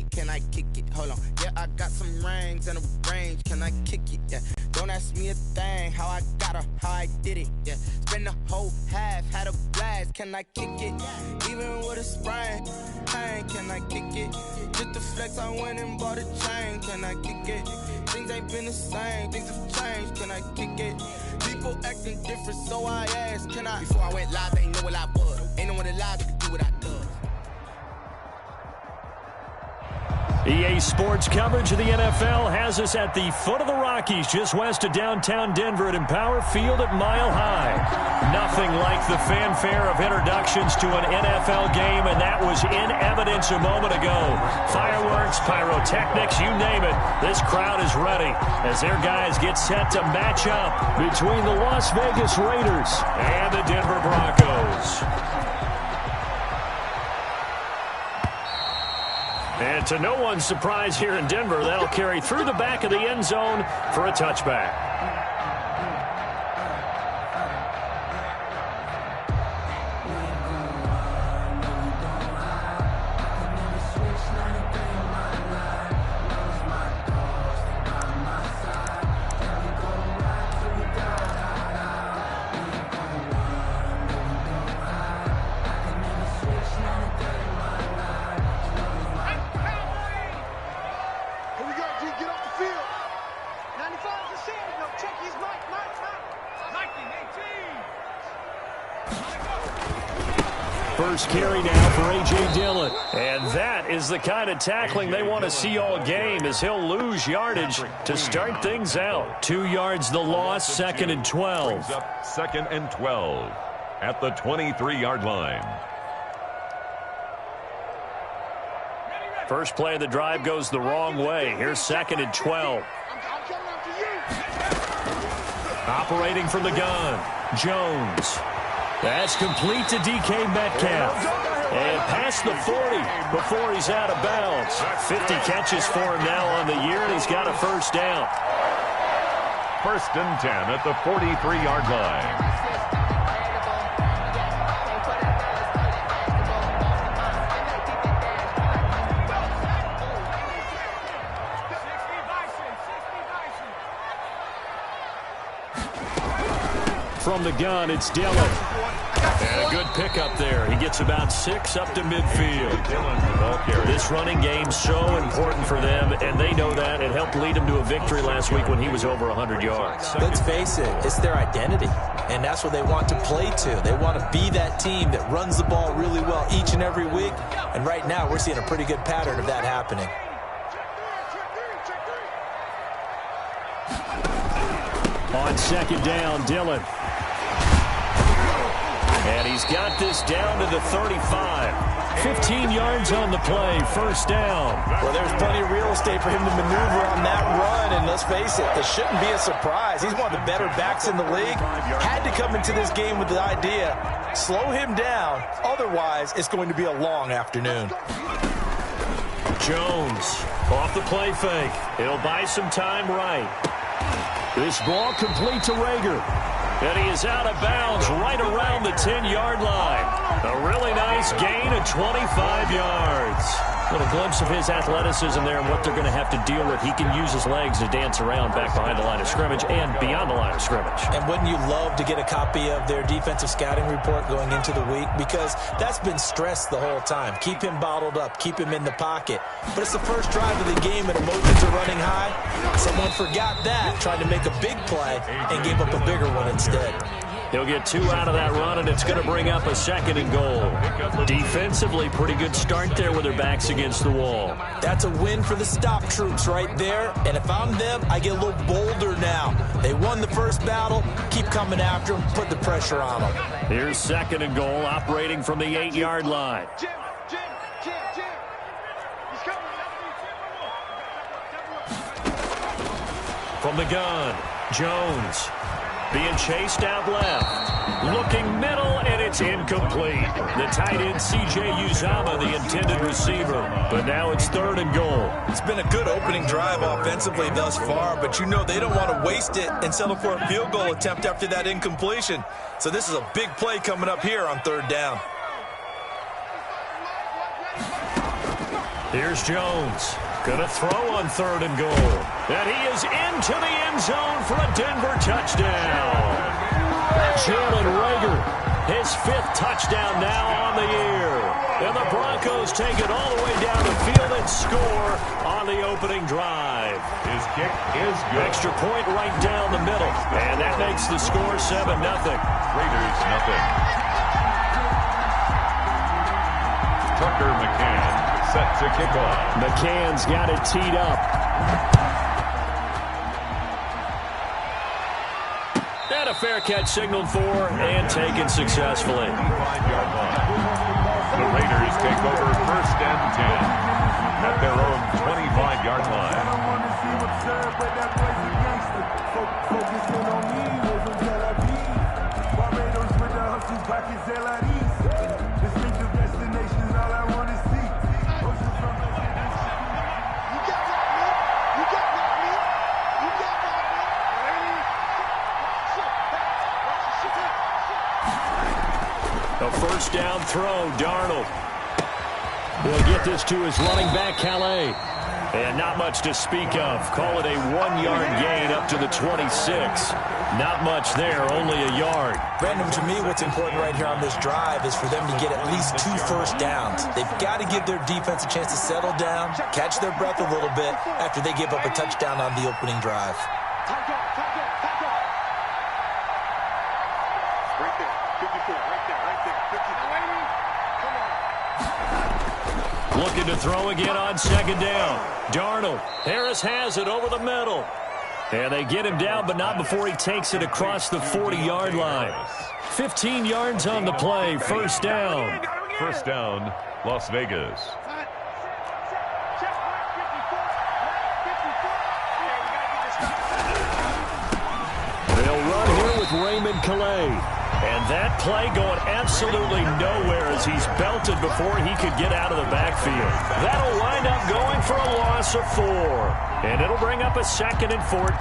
Hey, can I kick it? Hold on. Yeah, I got some rings and a range. Can I kick it? Yeah. Don't ask me a thing. How I got her, how I did it. Yeah. Spend the whole half, had a blast. Can I kick it? Even with a sprain. Hey, can I kick it? Just to flex, I went and bought a chain. Can I kick it? Things ain't been the same. Things have changed. Can I kick it? People acting different, so I asked, can I? Before I went live, they know what I was. Ain't no one alive that could do what I do. EA Sports coverage of the NFL has us at the foot of the Rockies, just west of downtown Denver at Empower Field at Mile High. Nothing like the fanfare of introductions to an NFL game, and that was in evidence a moment ago. Fireworks, pyrotechnics, you name it. This crowd is ready as their guys get set to match up between the Las Vegas Raiders and the Denver Broncos. And to no one's surprise here in Denver, that'll carry through the back of the end zone for a touchback. First carry now for A.J. Dillon. And that is the kind of tackling they want to see all game, as he'll lose yardage to start things out. 2 yards the loss, 2nd and 12. Brings up 2nd and 12 at the 23-yard line. First play of the drive goes the wrong way. Here's 2nd and 12. Operating from the gun, Jones. That's complete to DK Metcalf. And past the 40 before he's out of bounds. 50 catches for him now on the year, and he's got a first down. 1st and 10 at the 43-yard line. From the gun, it's Dillon. And a good pickup there. He gets about 6 up to midfield. This running game's so important for them, and they know that. It helped lead them to a victory last week when he was over 100 yards. Let's face it, it's their identity, and that's what they want to play to. They want to be that team that runs the ball really well each and every week, and right now we're seeing a pretty good pattern of that happening. On 2nd down, Dillon. And he's got this down to the 35. 15 yards on the play, first down. Well, there's plenty of real estate for him to maneuver on that run, and let's face it, it shouldn't be a surprise. He's one of the better backs in the league. Had to come into this game with the idea, slow him down, otherwise it's going to be a long afternoon. Jones off the play fake. It'll buy some time right. This ball complete to Rager. And he is out of bounds right around the 10-yard line. A really nice gain of 25 yards. A little glimpse of his athleticism there and what they're going to have to deal with. He can use his legs to dance around back behind the line of scrimmage and beyond the line of scrimmage. And wouldn't you love to get a copy of their defensive scouting report going into the week? Because that's been stressed the whole time. Keep him bottled up. Keep him in the pocket. But it's the first drive of the game and emotions are running high. Someone forgot that, tried to make a big play, and gave up a bigger one instead. He'll get 2 out of that run, and it's going to bring up a 2nd and goal. Defensively, pretty good start there with their backs against the wall. That's a win for the stop troops right there, and if I'm them, I get a little bolder now. They won the first battle. Keep coming after them. Put the pressure on them. Here's 2nd and goal, operating from the 8-yard line. From the gun, Jones. Being chased out left. Looking middle, and it's incomplete. The tight end, C.J. Uzomah, the intended receiver. But now it's 3rd and goal. It's been a good opening drive offensively thus far, but you know they don't want to waste it and settle for a field goal attempt after that incompletion. So this is a big play coming up here on 3rd down. Here's Jones. Gonna throw on 3rd and goal. And he is into the end zone for a Denver touchdown. Jalen Reagor, his 5th touchdown now on the year. And the Broncos take it all the way down the field and score on the opening drive. His kick is good. Extra point right down the middle. And that makes the score 7-0. Raiders nothing. Tucker McCann set to kick off. McCann's got it teed up. And a fair catch signaled for and taken successfully. 5-yard line. The Raiders take over 1st and 10 at their own 25-yard line. A 1st down throw, Darnold. He'll get this to his running back, Calais. And not much to speak of. Call it a 1-yard gain up to the 26. Not much there, only a yard. Brandon, to me, what's important right here on this drive is for them to get at least 2 first downs. They've got to give their defense a chance to settle down, catch their breath a little bit after they give up a touchdown on the opening drive. Looking to throw again on 2nd down. Darnold. Harris has it over the middle. And they get him down, but not before he takes it across the 40-yard line. 15 yards on the play. 1st down. 1st down, Las Vegas. They'll run here with Raymond Calais. And that play going absolutely nowhere as he's belted before he could get out of the backfield. That'll wind up going for a loss of 4. And it'll bring up a 2nd and 14.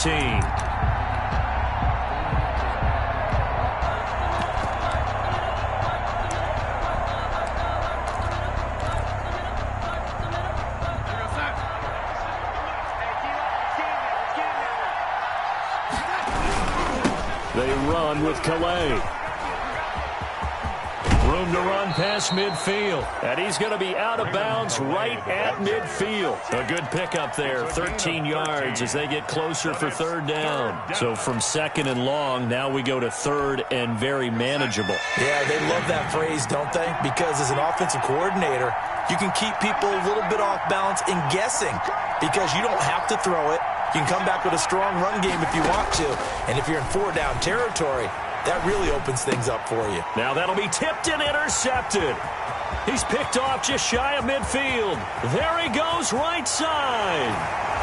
They run with Calais. Room to run past midfield. And he's going to be out of bounds right at midfield. A good pickup there, 13 yards as they get closer for 3rd down. So from 2nd and long, now we go to 3rd and very manageable. Yeah, they love that phrase, don't they? Because as an offensive coordinator, you can keep people a little bit off balance and guessing because you don't have to throw it. You can come back with a strong run game if you want to. And if you're in 4-down territory, that really opens things up for you. Now that'll be tipped and intercepted. He's picked off just shy of midfield. There he goes right side.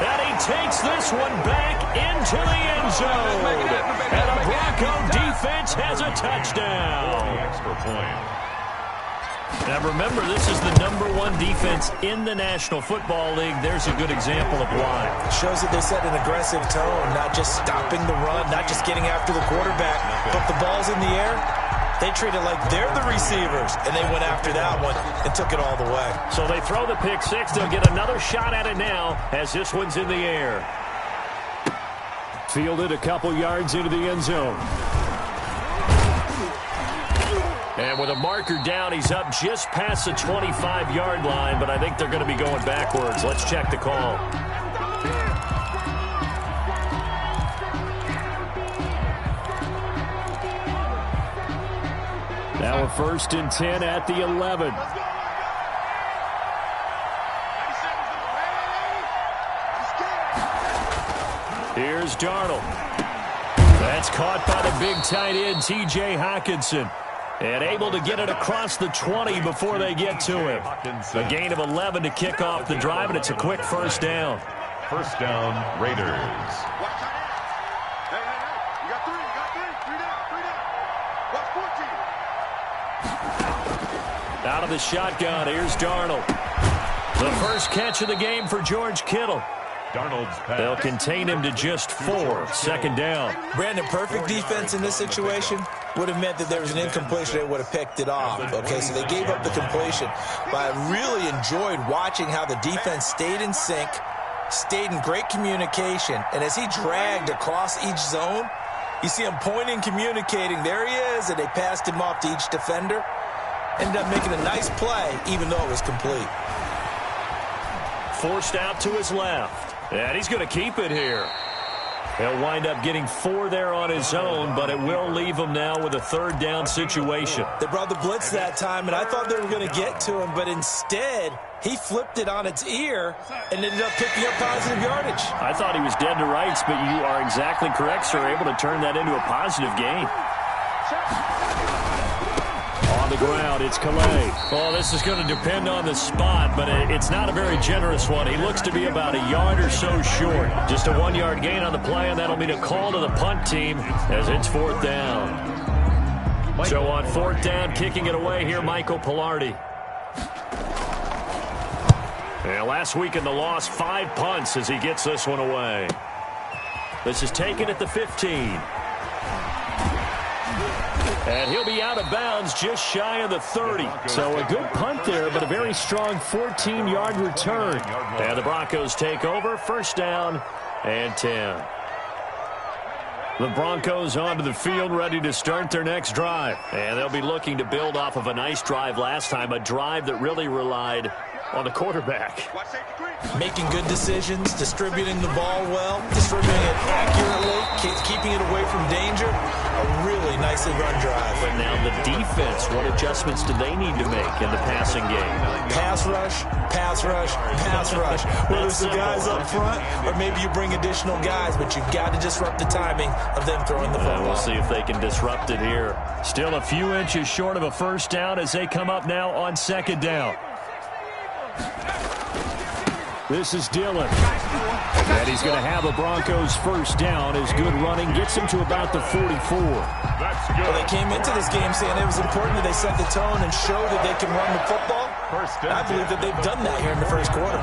And he takes this one back into the end zone. And the Bronco defense has a touchdown. Extra point. Now remember, this is the #1 defense in the National Football League. There's a good example of why. It shows that they set an aggressive tone, not just stopping the run, not just getting after the quarterback, but the ball's in the air. They treat it like they're the receivers, and they went after that one and took it all the way. So they throw the pick 6. They'll get another shot at it now as this one's in the air. Fielded a couple yards into the end zone. And with a marker down, he's up just past the 25-yard line, but I think they're going to be going backwards. Let's check the call. Now a 1st and 10 at the 11. Here's Darnold. That's caught by the big tight end, T.J. Hockenson. And able to get it across the 20 before they get to him. A gain of 11 to kick off the drive, and it's a quick 1st down. 1st down, Raiders. Out of the shotgun, here's Darnold. The first catch of the game for George Kittle. Darnold's pass. They'll contain him to just 4. 2nd down. Brandon, perfect defense in this situation. would have meant that there was an incompletion. They would have picked it off. Okay, so they gave up the completion. But I really enjoyed watching how the defense stayed in sync, stayed in great communication, and as he dragged across each zone, you see him pointing, communicating. There he is, and they passed him off to each defender. Ended up making a nice play, even though it was complete. Forced out to his left, and he's going to keep it here. He'll wind up getting 4 there on his own, but it will leave him now with a 3rd down situation. They brought the blitz that time, and I thought they were going to get to him, but instead, he flipped it on its ear and ended up picking up positive yardage. I thought he was dead to rights, but you are exactly correct, sir. Able to turn that into a positive gain. On the ground, it's Calais. Oh, this is going to depend on the spot, but it's not a very generous one. He looks to be about a yard or so short. Just a 1-yard gain on the play, and that'll mean a call to the punt team as it's 4th down. So on 4th down, kicking it away here, Michael Pilardi. And last week in the loss, 5 punts as he gets this one away. This is taken at the 15. And he'll be out of bounds just shy of the 30. So a good punt there, but a very strong 14-yard return. And the Broncos take over, 1st down and 10. The Broncos onto the field, ready to start their next drive. And they'll be looking to build off of a nice drive last time, a drive that really relied on the quarterback. Making good decisions, distributing the ball well, distributing it accurately, keeping it away from danger. A really nicely run drive. But now the defense, what adjustments do they need to make in the passing game? Pass rush, pass rush, pass rush. Whether it's the guys up front or maybe you bring additional guys, but you've got to disrupt the timing of them throwing the football. We'll see if they can disrupt it here. Still a few inches short of a 1st down as they come up now on 2nd down. This is Dillon. And he's going to have a Broncos 1st down. His good running gets him to about the 44. That's good. Well, they came into this game saying it was important that they set the tone and show that they can run the football. I believe that they've done that here in the 1st quarter.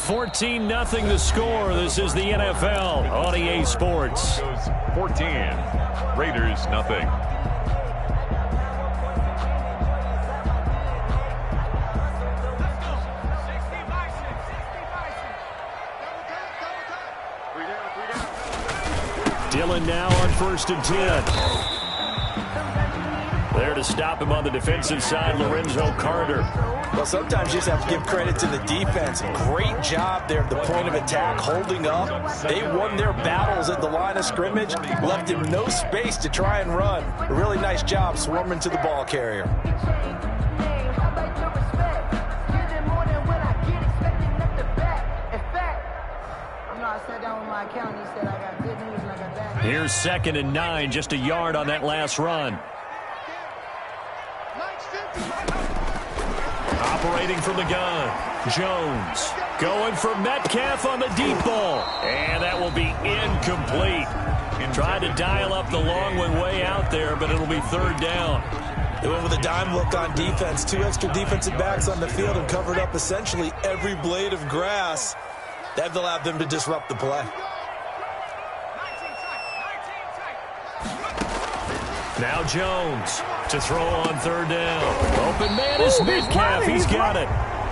$14-0 the score. This is the NFL on EA Sports. 14. Raiders nothing. Dillon now on 1st and 10. There to stop him on the defensive side, Lorenzo Carter. Well, sometimes you just have to give credit to the defense. Great job there at the point of attack, holding up. They won their battles at the line of scrimmage, left him no space to try and run. A really nice job swarming to the ball carrier. Here's 2nd and 9, just a yard on that last run. Operating from the gun, Jones going for Metcalf on the deep ball, and that will be incomplete. Tried to dial up the long one way out there, but it'll be 3rd down. They went with a dime look on defense, 2 extra defensive backs on the field and covered up essentially every blade of grass. That allowed them to disrupt the play. Now Jones to throw on 3rd down. Open man is Metcalf. He's got it.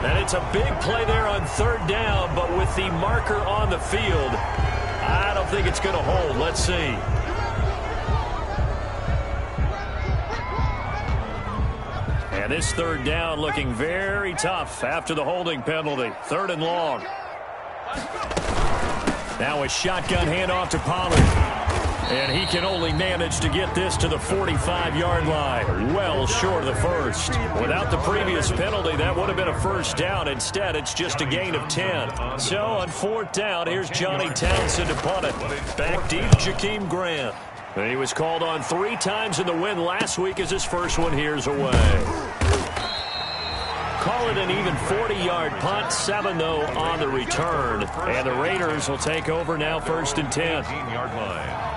And it's a big play there on 3rd down, but with the marker on the field, I don't think it's going to hold. Let's see. And this 3rd down looking very tough after the holding penalty. 3rd and long. Now a shotgun handoff to Pollard. And he can only manage to get this to the 45-yard line. Well short of the 1st. Without the previous penalty, that would have been a 1st down. Instead, it's just a gain of 10. So on 4th down, here's Johnny Townsend to punt it. Back deep, Jakeem Grant. And he was called on 3 times in the win last week as his first one here's away. Call it an even 40-yard punt, 7 though on the return. And the Raiders will take over now 1st and 10. 15-yard line.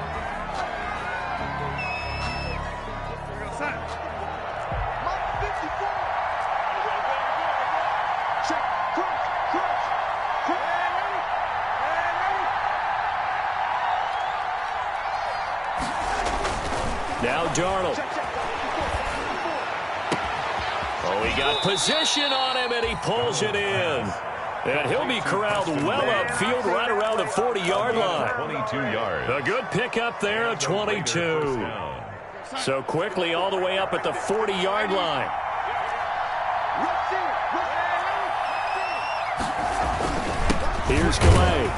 Now Darnold. Oh, he got position on him, and he pulls it in. And he'll be corralled well upfield right around the 40-yard line. 22 yards. A good pickup there of 22. So quickly all the way up at the 40-yard line. Here's Calais.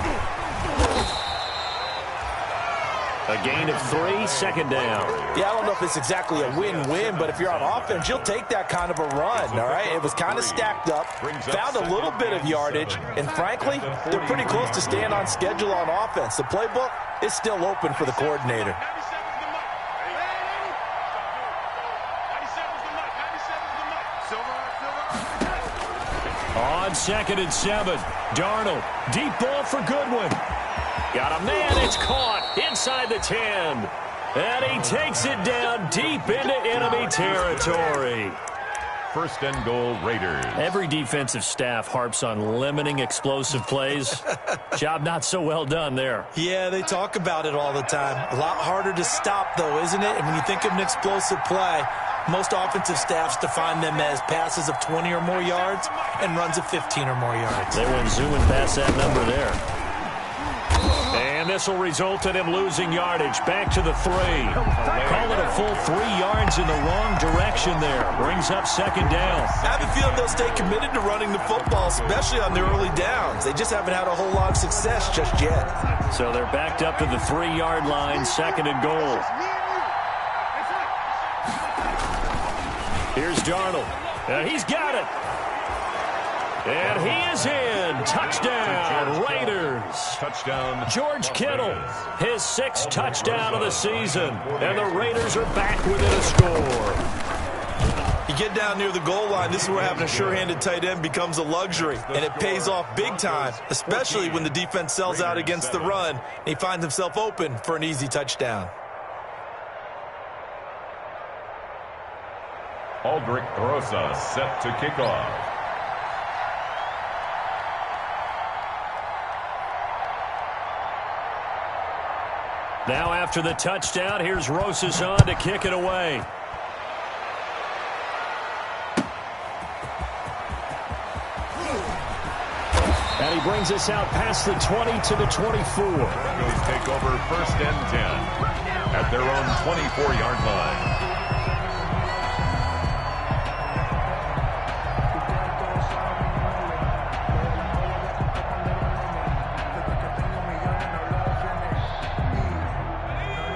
A gain of 3, second down. Yeah, I don't know if it's exactly a win-win, but if you're on offense, you'll take that kind of a run, all right? It was kind of stacked up, found a little bit of yardage, and frankly, they're pretty close to staying on schedule on offense. The playbook is still open for the coordinator. On 2nd and 7, Darnold, deep ball for Goodwin. Got a man, it's caught inside the 10. And he takes it down deep into enemy territory. First and goal, Raiders. Every defensive staff harps on limiting explosive plays. Job not so well done there. Yeah, they talk about it all the time. A lot harder to stop, though, isn't it? And when you think of an explosive play, most offensive staffs define them as passes of 20 or more yards and runs of 15 or more yards. They went zooming past that number there. And this will result in him losing yardage. Back to the 3. Call it a full 3 yards in the wrong direction there. Brings up second down. I have a feeling they'll stay committed to running the football, especially on their early downs. They just haven't had a whole lot of success just yet. So they're backed up to the 3-yard line, second and goal. Here's Darnold. He's got it. And he is in. Touchdown, Raiders. Touchdown. George Kittle, his 6th touchdown of the season. And the Raiders are back within a score. You get down near the goal line, this is where having a sure-handed tight end becomes a luxury. And it pays off big time, especially when the defense sells out against the run. And he finds himself open for an easy touchdown. Aldrich Rosa set to kick off. Now after the touchdown, here's Rosas on to kick it away. And he brings us out past the 20 to the 24. Broncos take over first and 10 at their own 24-yard line.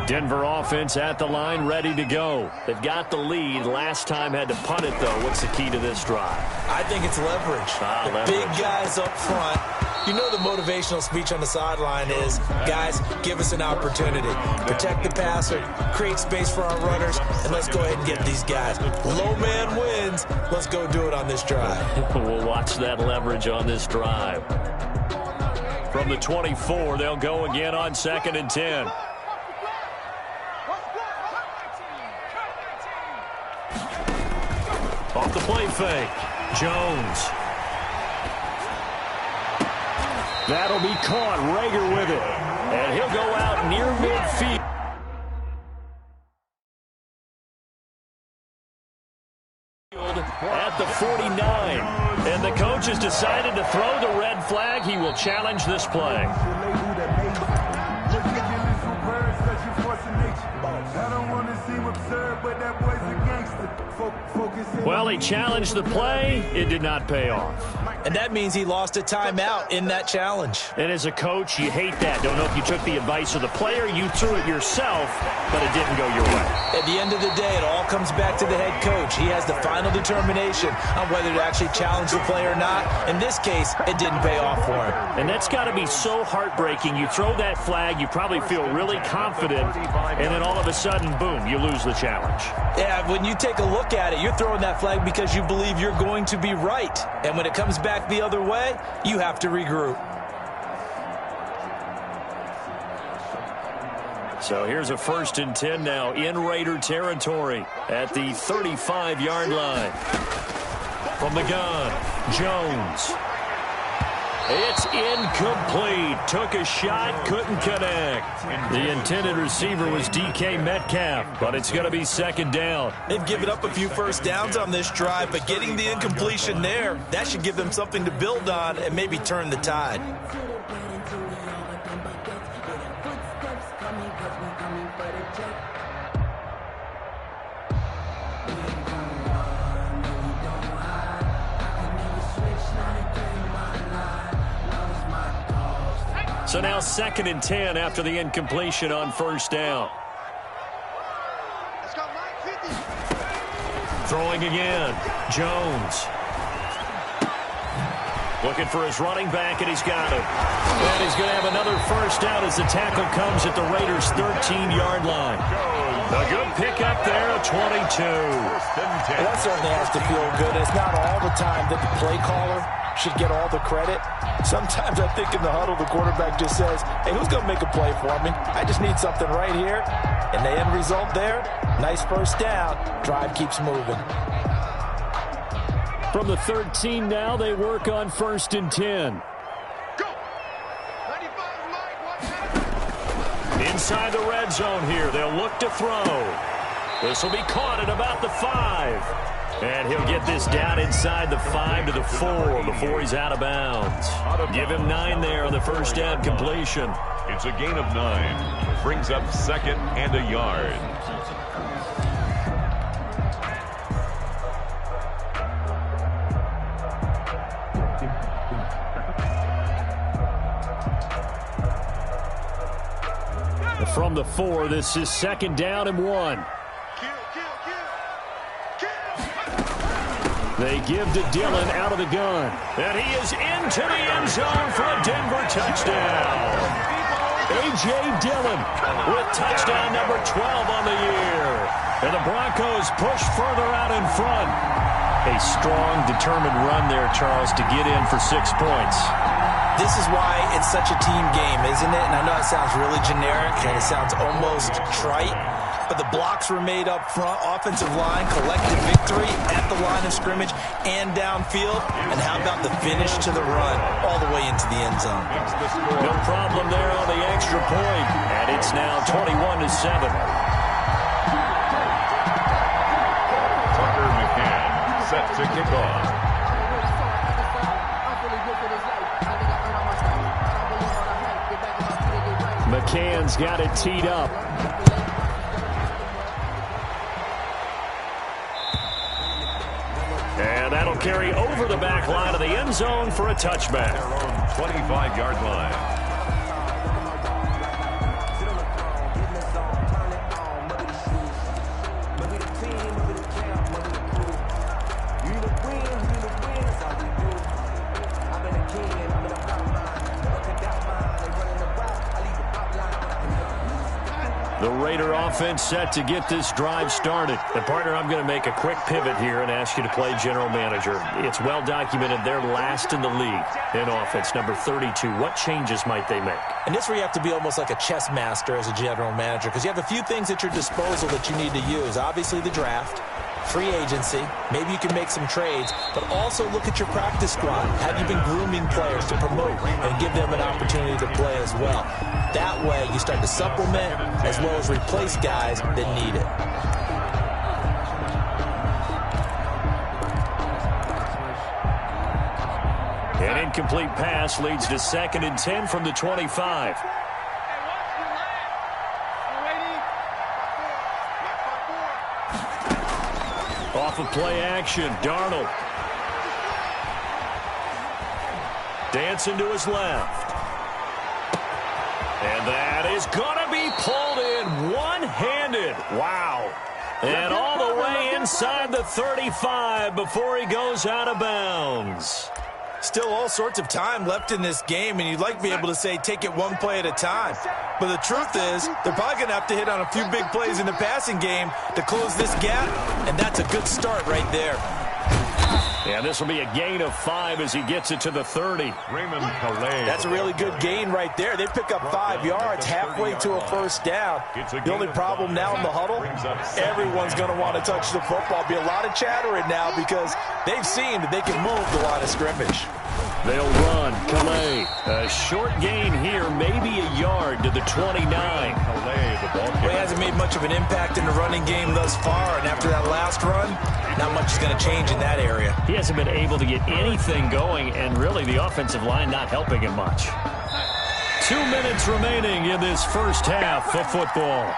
Denver offense at the line, ready to go. They've got the lead. Last time had to punt it, though. What's the key to this drive? I think it's leverage. Leverage. Big guys up front. You know the motivational speech on the sideline is, guys, give us an opportunity. Protect the passer, create space for our runners, and let's go ahead and get these guys. Low man wins. Let's go do it on this drive. We'll watch that leverage on this drive. From the 24, they'll go again on 2nd and 10. Off the play fake. Jones. That'll be caught. Rager with it. And he'll go out near midfield. At the 49. And the coach has decided to throw the red flag. He will challenge this play. Well, he challenged the play. It did not pay off. And that means he lost a timeout in that challenge. And as a coach, you hate that. Don't know if you took the advice of the player. You threw it yourself, but it didn't go your way. At the end of the day, it all comes back to the head coach. He has the final determination on whether to actually challenge the play or not. In this case, it didn't pay off for him. And that's got to be so heartbreaking. You throw that flag, you probably feel really confident, and then all of a sudden, boom, you lose the challenge. Yeah, when you take a look at it, you're throwing that flag because you believe you're going to be right. And when it comes back the other way, you have to regroup. So here's a 1st and 10 now in Raider territory at the 35-yard line. From the gun, Jones. It's incomplete. Took a shot, couldn't connect. The intended receiver was DK Metcalf, but it's going to be second down. They've given up a few first downs on this drive, but getting the incompletion there, that should give them something to build on and maybe turn the tide. So now 2nd and 10 after the incompletion on first down. Throwing again. Jones. Looking for his running back, and he's got him. And he's going to have another first down as the tackle comes at the Raiders' 13-yard line. A good pickup there, a 22. That certainly has to feel good. It's not all the time that the play caller should get all the credit. Sometimes I think in the huddle, the quarterback just says, hey, who's going to make a play for me? I just need something right here. And the end result there, nice first down. Drive keeps moving. From the 13 now, they work on 1st and 10. Inside the red zone here, they'll look to throw. This will be caught at about the 5. And he'll get this down inside the 5 to the 4 before he's out of bounds. Give him 9 there on the first down completion. It's a gain of 9. Brings up 2nd and a yard. From the 4, this is 2nd down and 1. They give to Dillon out of the gun. And he is into the end zone for a Denver touchdown. A.J. Dillon with touchdown number 12 on the year. And the Broncos push further out in front. A strong, determined run there, Charles, to get in for 6 points. This is why it's such a team game, isn't it? And I know it sounds really generic and it sounds almost trite, but the blocks were made up front, offensive line, collective victory at the line of scrimmage and downfield. And how about the finish to the run all the way into the end zone? No problem there on the extra point, and it's now 21-7. Tucker McCann set to kick off. McCann's got it teed up. And that'll carry over the back line of the end zone for a touchback. Their own 25-yard line. The Raider offense set to get this drive started. And, partner, I'm going to make a quick pivot here and ask you to play general manager. It's well documented they're last in the league in offense, number 32. What changes might they make? And this where you have to be almost like a chess master as a general manager, because you have a few things at your disposal that you need to use. Obviously, the draft, free agency, maybe you can make some trades, but also look at your practice squad. Have you been grooming players to promote and give them an opportunity to play as well? That way, you start to supplement as well as replace guys that need it. An incomplete pass leads to 2nd and 10 from the 25. Off of play action, Darnold. Dancing to his left. And that is going to be pulled in one-handed. Wow. And all the way inside the 35 before he goes out of bounds. Still all sorts of time left in this game, and you'd like to be able to say take it one play at a time. But the truth is, they're probably going to have to hit on a few big plays in the passing game to close this gap, and that's a good start right there. Yeah, this will be a gain of 5 as he gets it to the 30. Raymond Calais. That's a really good gain right there. They pick up 5 yards halfway to a first down. The only problem now in the huddle, everyone's going to want to touch the football. Be a lot of chattering now because they've seen that they can move the line of scrimmage. They'll run. Calais, a short gain here, maybe a yard to the 29. Calais, the ball Well, he hasn't made much of an impact in the running game thus far, and after that last run, not much is going to change in that area. He hasn't been able to get anything going, and really the offensive line not helping him much. 2 minutes remaining in this first half of football.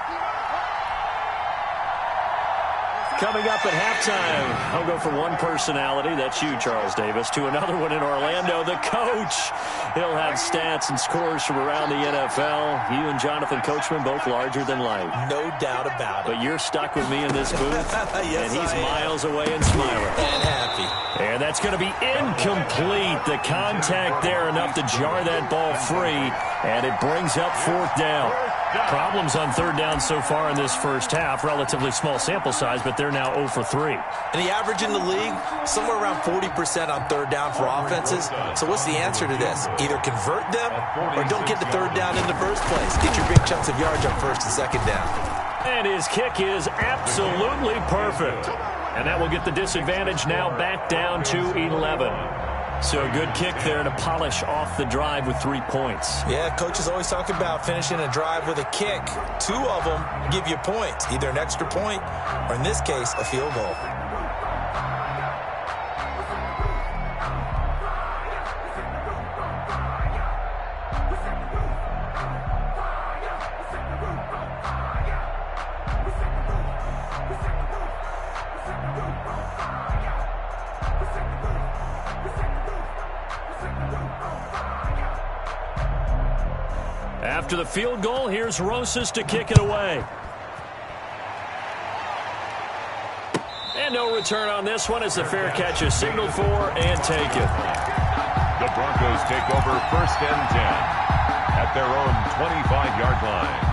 Coming up at halftime, I'll go from one personality, that's you, Charles Davis, to another one in Orlando, the coach. He'll have stats and scores from around the NFL. You and Jonathan Coachman, both larger than life. No doubt about it. But you're stuck with me in this booth, yes, and he's miles away and smiling. And happy. And that's going to be incomplete. The contact there enough to jar that ball free, and it brings up fourth down. Problems on third down so far in this first half. Relatively small sample size, but they're now 0 for 3. And the average in the league, somewhere around 40% on third down for offenses. So what's the answer to this? Either convert them or don't get the third down in the first place. Get your big chunks of yards on first and second down. And his kick is absolutely perfect. And that will get the disadvantage now back down to 11. So a good kick there to polish off the drive with 3 points. Yeah, coaches always talk about finishing a drive with a kick. 2 of them give you points, either an extra point or, in this case, a field goal. After the field goal, here's Rosas to kick it away. And no return on this one as the fair catch is signaled for and taken. The Broncos take over first and 10 at their own 25-yard line.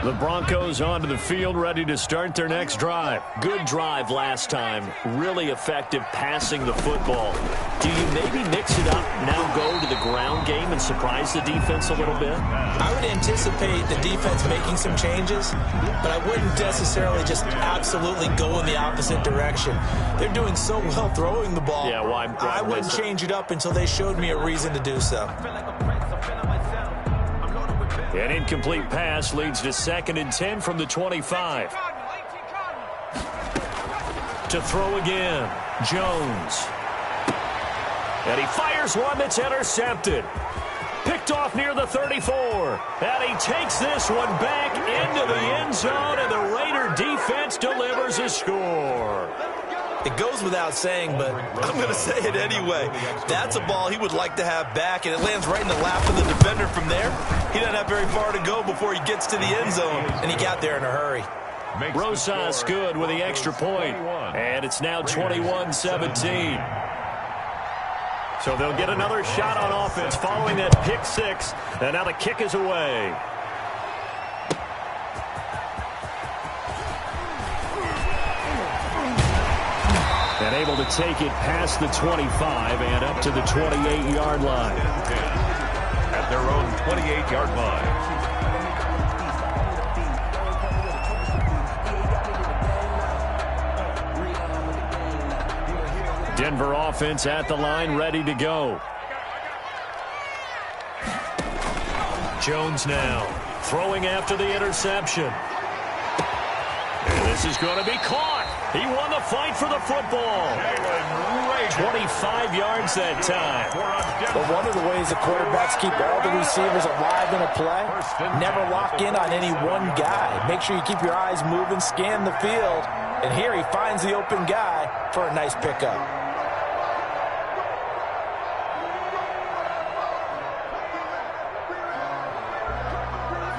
The Broncos onto the field, ready to start their next drive. Good drive last time. Really effective passing the football. Do you maybe mix it up, now go to the ground game and surprise the defense a little bit? I would anticipate the defense making some changes, but I wouldn't necessarily just absolutely go in the opposite direction. They're doing so well throwing the ball. Yeah, why I wouldn't change it up until they showed me a reason to do so. An incomplete pass leads to 2nd and 10 from the 25. To throw again, Jones. And he fires one that's intercepted. Picked off near the 34. And he takes this one back into the end zone, and the Raider defense delivers a score. It goes without saying, but I'm going to say it anyway. That's a ball he would like to have back, and it lands right in the lap of the defender from there. He doesn't have very far to go before he gets to the end zone, and he got there in a hurry. Rosas good with the extra point, and it's now 21-17. So they'll get another shot on offense following that pick six, and now the kick is away. And able to take it past the 25 and up to the 28-yard line. At their own 28-yard line. Denver offense at the line, ready to go. Jones now throwing after the interception. And this is going to be caught. He won the fight for the football. 25 yards that time. But one of the ways the quarterbacks keep all the receivers alive in a play, never lock in on any one guy. Make sure you keep your eyes moving, scan the field. And here he finds the open guy for a nice pickup.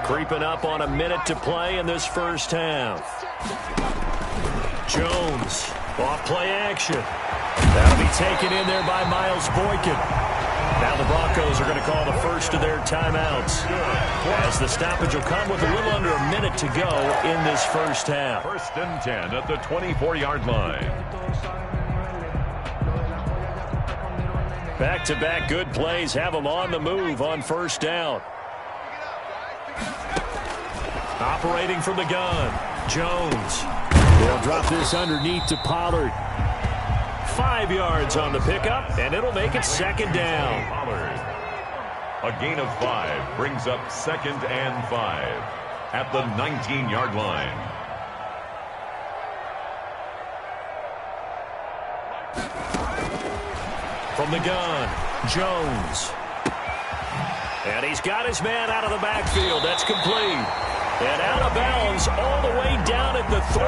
Creeping up on a minute to play in this first half. Jones, off play action. That'll be taken in there by Miles Boykin. Now the Broncos are going to call the first of their timeouts, as the stoppage will come with a little under a minute to go in this first half. 1st and 10 at the 24-yard line. Back-to-back good plays have them on the move on first down. Operating from the gun, Jones. They'll drop this underneath to Pollard. 5 yards on the pickup, and it'll make it second down. Pollard. A gain of 5 brings up 2nd and 5 at the 19-yard line. From the gun, Jones. And he's got his man out of the backfield. That's complete. And out of bounds all the way down at the 3.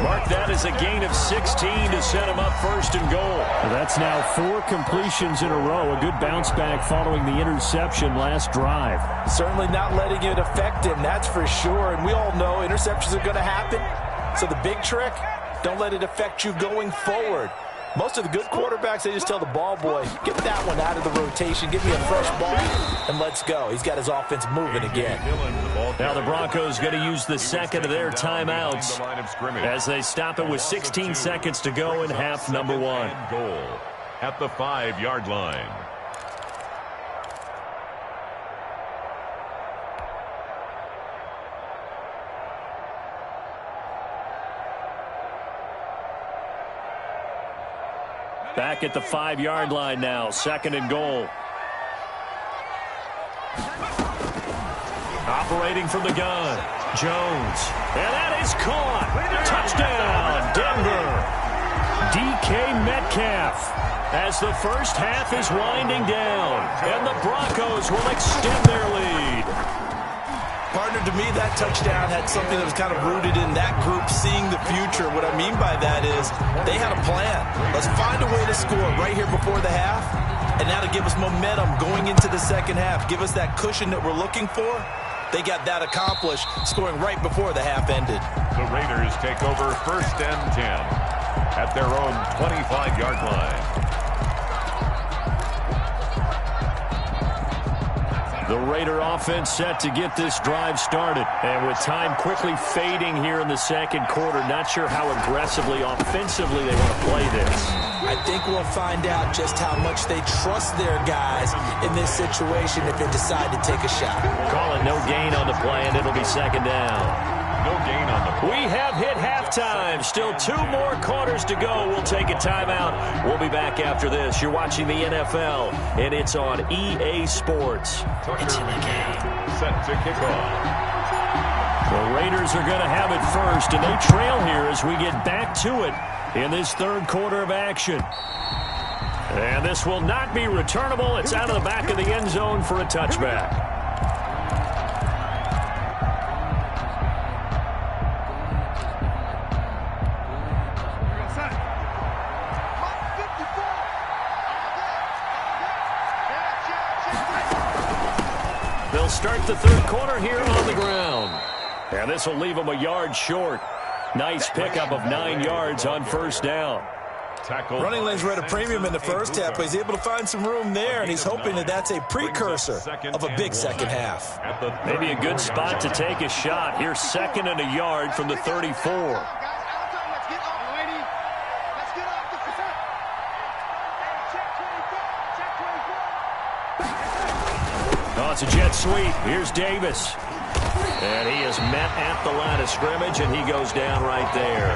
Mark that as a gain of 16 to set him up first and goal. Well, that's now 4 completions in a row. A good bounce back following the interception last drive. Certainly not letting it affect him, that's for sure. And we all know interceptions are going to happen. So the big trick, don't let it affect you going forward. Most of the good quarterbacks, they just tell the ball boy, get that one out of the rotation, give me a fresh ball, and let's go. He's got his offense moving again. Now the Broncos going to use the second of their timeouts as they stop it with 16 seconds to go in half number 1. Goal at the 5-yard line. Back at the 5-yard line now, 2nd and goal. Operating from the gun, Jones. And that is caught. Touchdown, Denver. DK Metcalf as the first half is winding down. And the Broncos will extend their lead. Partner, to me, that touchdown had something that was kind of rooted in that group seeing the future. What I mean by that is they had a plan. Let's find a way to score right here before the half. And now to give us momentum going into the second half, give us that cushion that we're looking for. They got that accomplished, scoring right before the half ended. The Raiders take over 1st and 10 at their own 25-yard line. The Raider offense set to get this drive started. And with time quickly fading here in the second quarter, not sure how aggressively, offensively they want to play this. I think we'll find out just how much they trust their guys in this situation if they decide to take a shot. Call it no gain on the play, and it'll be second down. No gain on the play. We have hit halftime. Still 2 more quarters to go. We'll take a timeout. We'll be back after this. You're watching the NFL, and it's on EA Sports. It's in the game. Set to kick off. The Raiders are going to have it first, and they trail here as we get back to it in this 3rd quarter of action. And this will not be returnable. It's out of the back of the end zone for a touchback. They'll start the 3rd quarter here on the ground. And this will leave them a yard short. Nice pickup of 9 yards on 1st down. Tackle. Running lanes were at a premium in the first half, but he's able to find some room there, and he's hoping that that's a precursor of a big second half. Maybe a good spot to take a shot. Here's 2nd and a yard from the 34. Oh, it's a jet sweep. Here's Davis. And he is met at the line of scrimmage, and he goes down right there.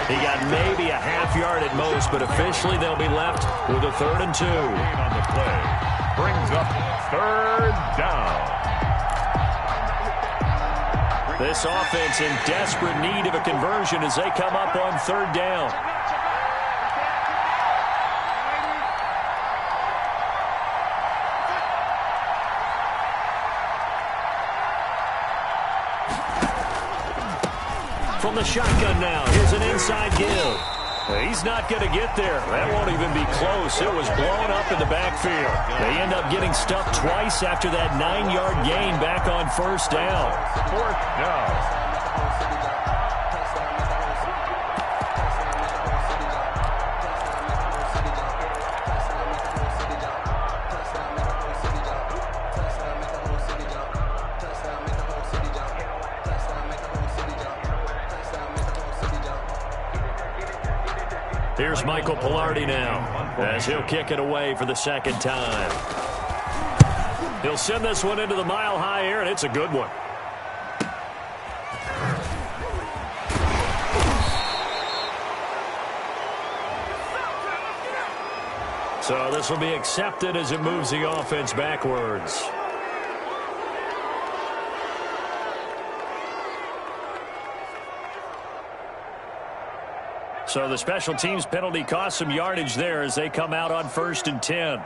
He got maybe a half yard at most, but officially they'll be left with a 3rd and 2. On the play. Brings up 3rd down. This offense in desperate need of a conversion as they come up on 3rd down. From the shotgun now, here's an inside give. He's not going to get there. That won't even be close. It was blown up in the backfield. They end up getting stuffed twice after that 9-yard gain back on 1st down. 4th down. Here's Michael Pilardi now as he'll kick it away for the 2nd time. He'll send this one into the mile-high air, and it's a good one. So this will be accepted as it moves the offense backwards. So the special teams penalty cost some yardage there as they come out on 1st and 10.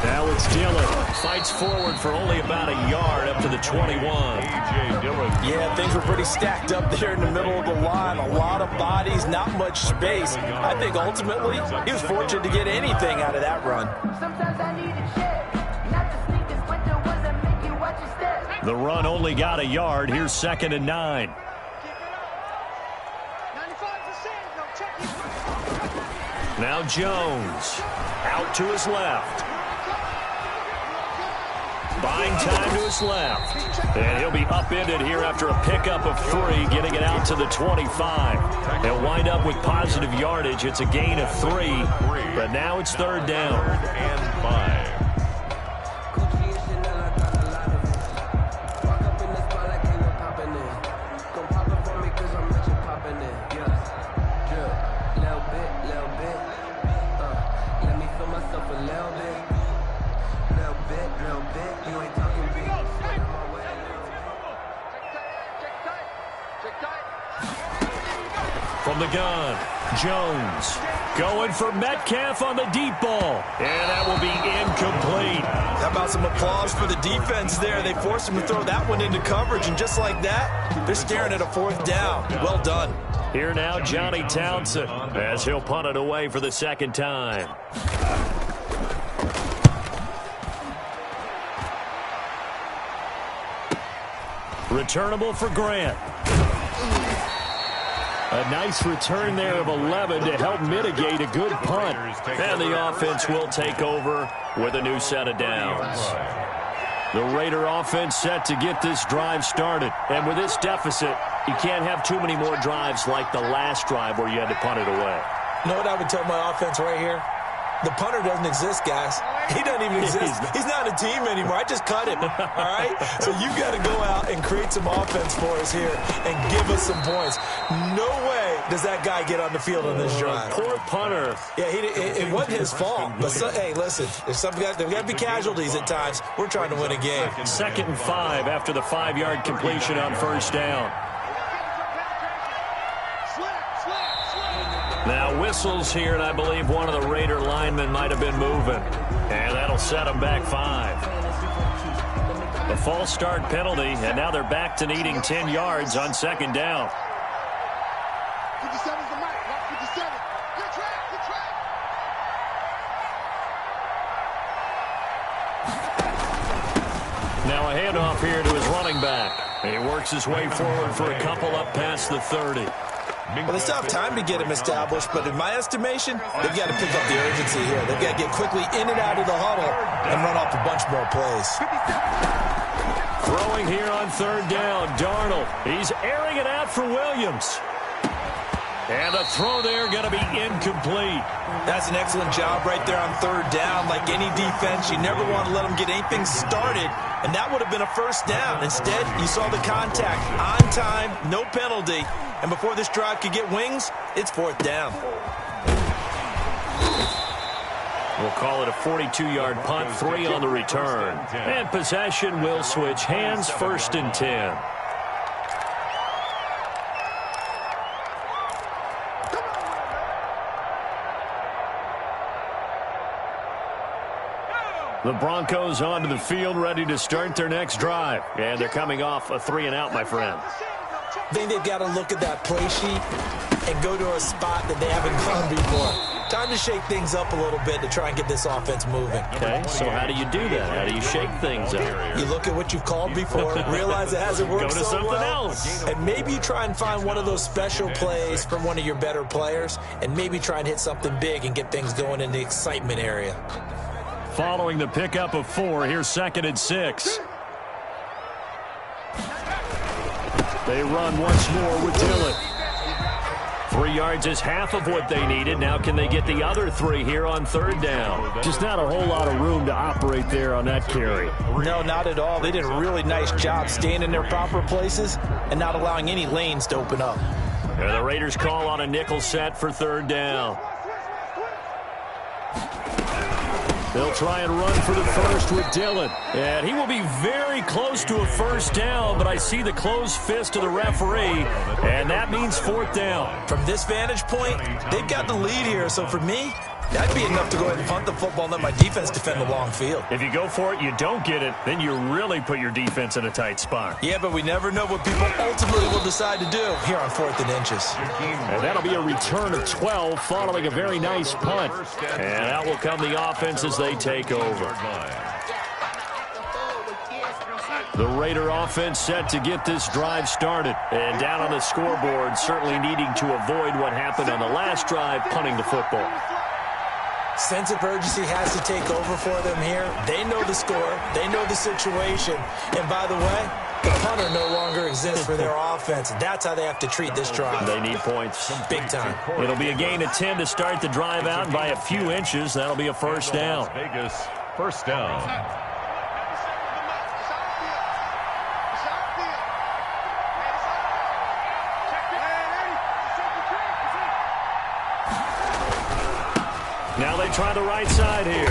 Now it's Dillon. Fights forward for only about a yard up to the 21. A.J. Dillon. Yeah, things were pretty stacked up there in the middle of the line. A lot of bodies, not much space. I think ultimately he was fortunate to get anything out of that run. The run only got a yard. Here's 2nd and 9. Now Jones out to his left. Buying time to his left. And he'll be upended here after a pickup of 3, getting it out to the 25. He'll wind up with positive yardage. It's a gain of 3, but now it's 3rd down. 3rd and 5. From the gun, Jones going for Metcalf on the deep ball. And that will be incomplete. How about some applause for the defense there? They forced him to throw that one into coverage, and just like that, they're staring at a 4th down. Well done. Here now, Johnny Townsend, as he'll punt it away for the 2nd time. Returnable for Grant. A nice return there of 11 to help mitigate a good punt. And the offense will take over with a new set of downs. The Raider offense set to get this drive started. And with this deficit, you can't have too many more drives like the last drive where you had to punt it away. You know what I would tell my offense right here? The punter doesn't exist, guys. He doesn't even exist. He's not a team anymore. I just cut him, all right? So you've got to go out and create some offense for us here and give us some points. No way does that guy get on the field on this drive. Poor punter. Yeah, it wasn't his fault. But, hey, listen, there's got to be casualties at times. We're trying to win a game. 2nd and 5 after the 5-yard completion on 1st down. Now whistles here, and I believe one of the Raider linemen might have been moving. And that'll set them back 5. A false start penalty, and now they're back to needing 10 yards on 2nd down. 57's the mic. 57. Good track. Good track. Now a handoff here to his running back. He works his way forward for a couple up past the 30. Well, they still have time to get him established, but in my estimation, they've got to pick up the urgency here. They've got to get quickly in and out of the huddle and run off a bunch more plays. Throwing here on 3rd down, Darnold. He's airing it out for Williams. And the throw there going to be incomplete. That's an excellent job right there on 3rd down. Like any defense, you never want to let them get anything started, and that would have been a 1st down. Instead, you saw the contact on time, no penalty. And before this drive could get wings, it's 4th down. We'll call it a 42-yard punt, 3 on the return. And possession will switch hands, 1st and 10. The Broncos onto the field, ready to start their next drive. And they're coming off a 3-and-out, my friend. I think they've got to look at that play sheet and go to a spot that they haven't gone before. Time to shake things up a little bit to try and get this offense moving. Okay, so how do you do that? How do you shake things up? You look at what you've called before, realize it hasn't worked Go to so something well, else. and maybe you try and find one of those special plays from one of your better players, and maybe try and hit something big and get things going in the excitement area. Following the pickup of 4, here's 2nd and 6. They run once more with Dillon. 3 yards is half of what they needed. Now can they get the other 3 here on 3rd down? Just not a whole lot of room to operate there on that carry. No, not at all. They did a really nice job staying in their proper places and not allowing any lanes to open up. And the Raiders call on a nickel set for 3rd down. They'll try and run for the first with Dillon. And he will be very close to a first down, but I see the closed fist of the referee, and that means fourth down. From this vantage point, they've got the lead here, so for me, that'd be enough to go ahead and punt the football and let my defense defend the long field. If you go for it, you don't get it, then you really put your defense in a tight spot. Yeah, but we never know what people ultimately will decide to do here on 4th and inches. And that'll be a return of 12 following a very nice punt. And out will come the offense as they take over. The Raider offense set to get this drive started. And down on the scoreboard, certainly needing to avoid what happened on the last drive, punting the football. Sense of urgency has to take over for them here. They know the score. They know the situation. And by the way, the punter no longer exists for their offense. That's how they have to treat this drive. They need points. Big time. It'll be a gain of 10 to start the drive out, and by a few inches, that'll be a first down. Vegas, first down. Now they try the right side here.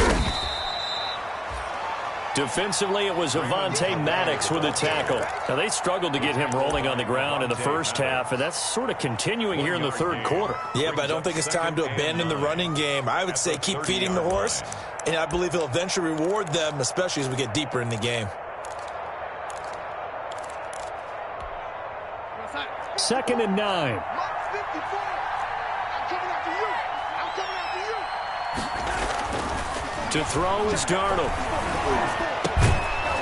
Defensively, it was Avonte Maddox with a tackle. Now, they struggled to get him rolling on the ground in the first half, and that's sort of continuing here in the third quarter. Yeah, but I don't think it's time to abandon the running game. I would say keep feeding the horse, and I believe he'll eventually reward them, especially as we get deeper in the game. 2nd and 9. To throw is Darnold.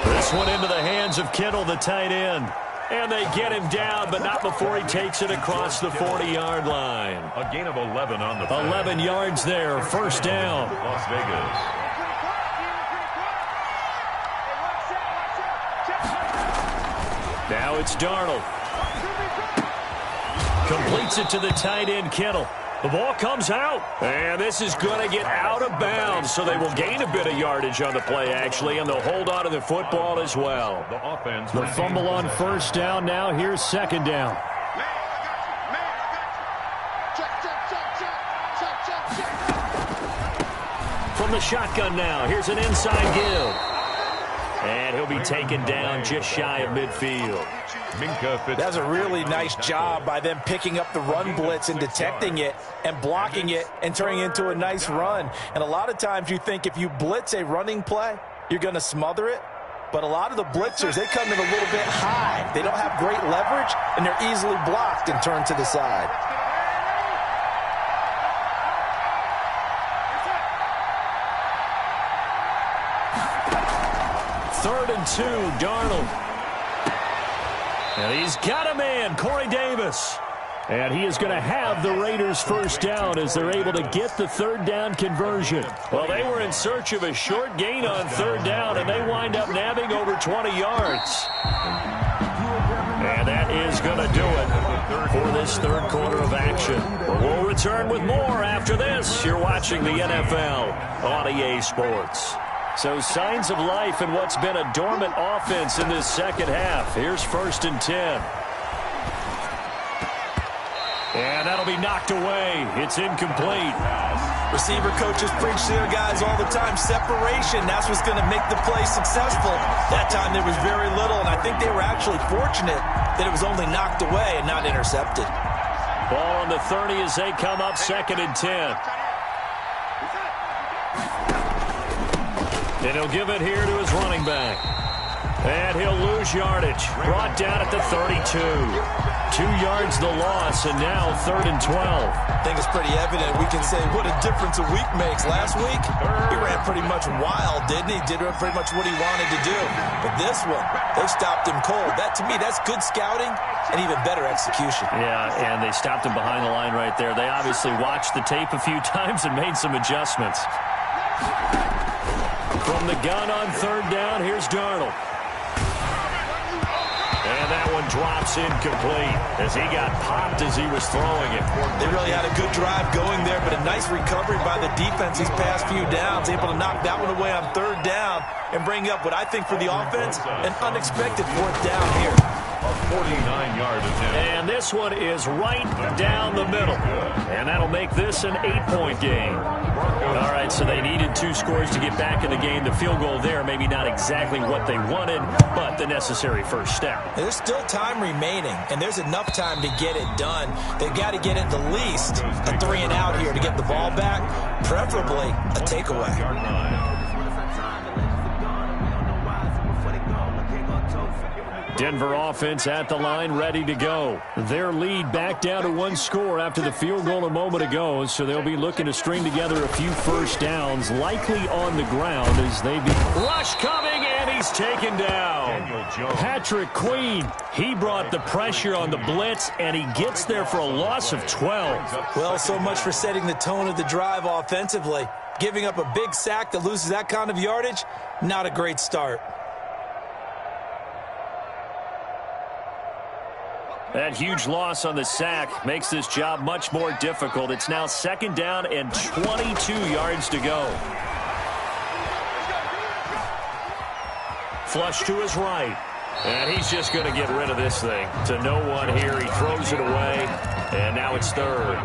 This one into the hands of Kittle, the tight end. And they get him down, but not before he takes it across the 40-yard line. A gain of 11 on the play. 11 yards there, first down. Las Vegas. Now it's Darnold. Completes it to the tight end, Kittle. The ball comes out, and this is going to get out of bounds, so they will gain a bit of yardage on the play, actually, and they'll hold on to the football as well. The fumble on first down now. Here's second down. From the shotgun now, here's an inside give. And he'll be taken down just shy of midfield. That's a really nice job by them picking up the run blitz and detecting it and blocking it and turning it into a nice run. And a lot of times you think if you blitz a running play, you're going to smother it. But a lot of the blitzers, they come in a little bit high. They don't have great leverage, and they're easily blocked and turned to the side. Third and 2, Darnold. And he's got a man, Corey Davis. And he is going to have the Raiders first down as they're able to get the third down conversion. Well, they were in search of a short gain on third down, and they wind up nabbing over 20 yards. And that is going to do it for this third quarter of action. We'll return with more after this. You're watching the NFL on EA Sports. So signs of life in what's been a dormant offense in this second half. Here's 1st and 10. And that'll be knocked away. It's incomplete. Receiver coaches preach to their guys all the time. Separation, that's what's going to make the play successful. That time there was very little, and I think they were actually fortunate that it was only knocked away and not intercepted. Ball on the 30 as they come up 2nd and 10. And he'll give it here to his running back. And he'll lose yardage. Brought down at the 32. 2 yards the loss, and now 3rd and 12. I think it's pretty evident. We can say what a difference a week makes. Last week, he ran pretty much wild, didn't he? Did pretty much what he wanted to do. But this one, they stopped him cold. That, to me, that's good scouting and even better execution. Yeah, and they stopped him behind the line right there. They obviously watched the tape a few times and made some adjustments. From the gun on third down, here's Darnold. And that one drops incomplete as he got popped as he was throwing it. They really had a good drive going there, but a nice recovery by the defense these past few downs, able to knock that one away on third down and bring up what I think for the offense, an unexpected 4th down here. 49-yard attempt. And this one is right down the middle. And that'll make this an 8-point game. All right, so they needed 2 scores to get back in the game. The field goal there, maybe not exactly what they wanted, but the necessary first step. There's still time remaining, and there's enough time to get it done. They've got to get at the least a 3-and-out here to get the ball back, preferably a takeaway. Denver offense at the line, ready to go. Their lead back down to 1 score after the field goal a moment ago, so they'll be looking to string together a few first downs, likely on the ground as they be... Rush coming, and he's taken down. Patrick Queen, he brought the pressure on the blitz, and he gets there for a loss of 12. Well, so much for setting the tone of the drive offensively. Giving up a big sack that loses that kind of yardage, not a great start. That huge loss on the sack makes this job much more difficult. It's now 2nd down and 22 yards to go. Flush to his right. And he's just going to get rid of this thing. To no one here. He throws it away. And now it's 3rd.